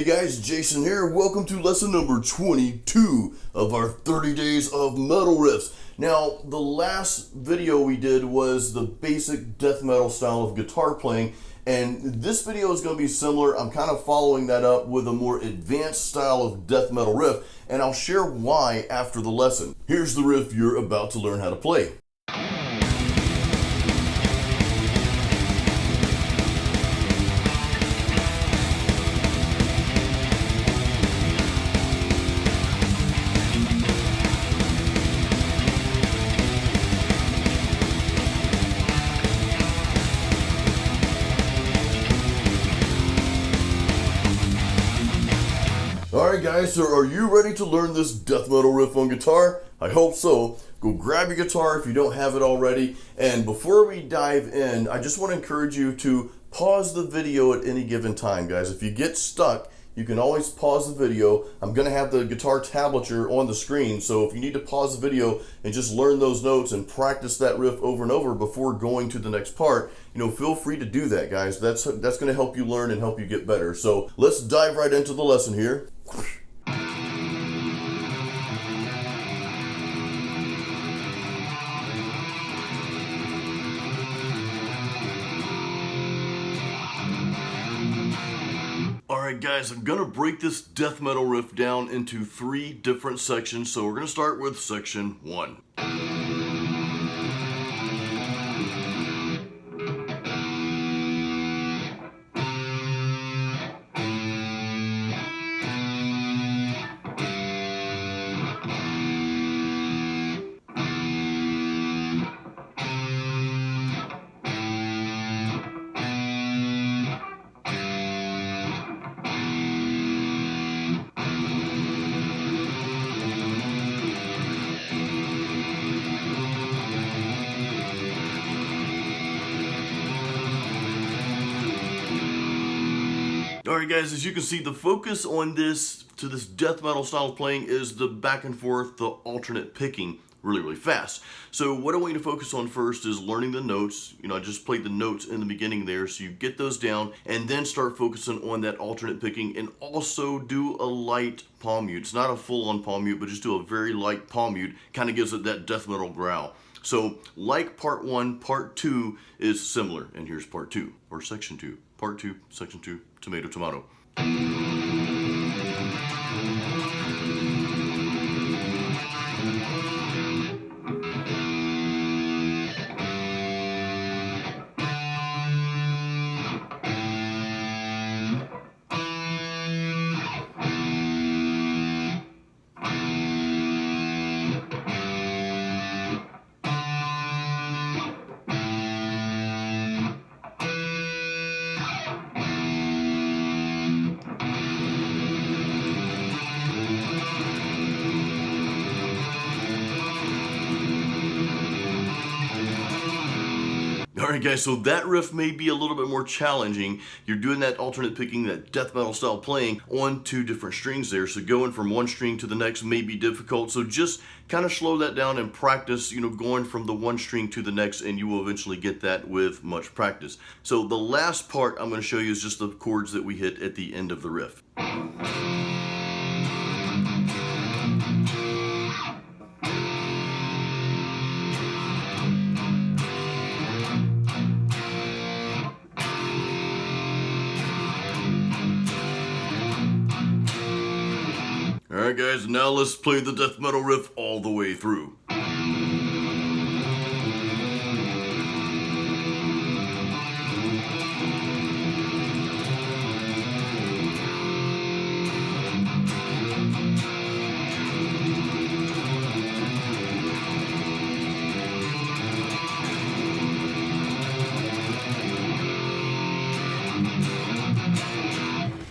Hey guys, Jason here. Welcome to lesson number 22 of our 30 Days of Metal Riffs. Now, the last video we did was the basic death metal style of guitar playing, and this video is going to be similar. I'm kind of following that up with a more advanced style of death metal riff, and I'll share why after the lesson. Here's the riff you're about to learn how to play. Alright guys, so are you ready to learn this death metal riff on guitar? I hope so. Go grab your guitar if you don't have it already. And before we dive in, I just want to encourage you to pause the video at any given time, guys. If you get stuck, you can always pause the video. I'm going to have the guitar tablature on the screen, so if you need to pause the video and just learn those notes and practice that riff over and over before going to the next part, feel free to do that, guys. That's going to help you learn and help you get better. So let's dive right into the lesson here. Alright guys, I'm gonna break this death metal riff down into 3 different sections, so we're gonna start with section 1. Alright guys, as you can see, the focus on this death metal style of playing is the back and forth, the alternate picking really fast. So what I want you to focus on first is learning the notes. I just played the notes in the beginning there, so you get those down and then start focusing on that alternate picking, and also do a light palm mute. It's not a full-on palm mute, but just do a very light palm mute. Kind of gives it that death metal growl. So like part 1, part 2 is similar, and here's part 2, or section 2. Part 2, section 2, tomato, tomato. Alright guys, so that riff may be a little bit more challenging. You're doing that alternate picking, that death metal style playing on 2 different strings there, so going from one string to the next may be difficult. So just kind of slow that down and practice, going from the one string to the next, and you will eventually get that with much practice. So the last part I'm going to show you is just the chords that we hit at the end of the riff. Alright guys, now let's play the death metal riff all the way through.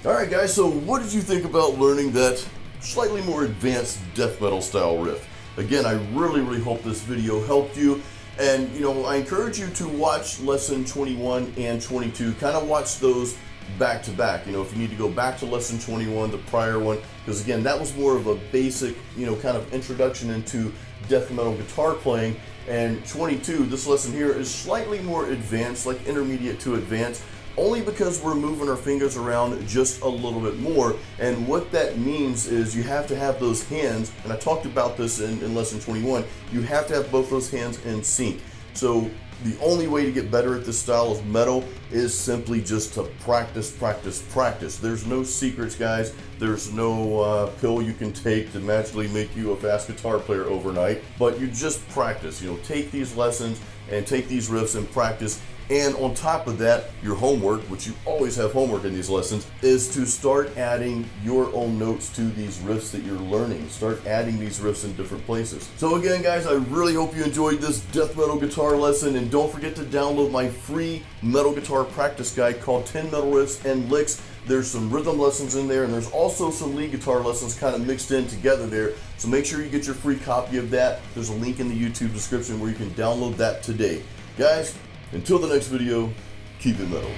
Alright guys, so what did you think about learning that slightly more advanced death metal style riff? Again, I really hope this video helped you, and I encourage you to watch lesson 21 and 22. Kind of watch those back to back. If you need to go back to lesson 21, the prior one, because again, that was more of a basic, kind of introduction into death metal guitar playing. And 22, this lesson here, is slightly more advanced, like intermediate to advanced. only because we're moving our fingers around just a little bit more. And what that means is you have to have those hands, and I talked about this in lesson 21, you have to have both those hands in sync. So the only way to get better at this style of metal is simply just to practice, practice, practice. There's no secrets, guys. There's no pill you can take to magically make you a fast guitar player overnight, but you just practice. You know, take these lessons and take these riffs and practice. And on top of that, your homework, which you always have homework in these lessons, is to start adding your own notes to these riffs that you're learning. Start adding these riffs in different places. So again, guys, I really hope you enjoyed this death metal guitar lesson, and don't forget to download my free metal guitar practice guide called 10 Metal Riffs and Licks. There's some rhythm lessons in there, and there's also some lead guitar lessons kind of mixed in together there. So make sure you get your free copy of that. There's a link in the YouTube description where you can download that today. Guys, until the next video, keep it metal.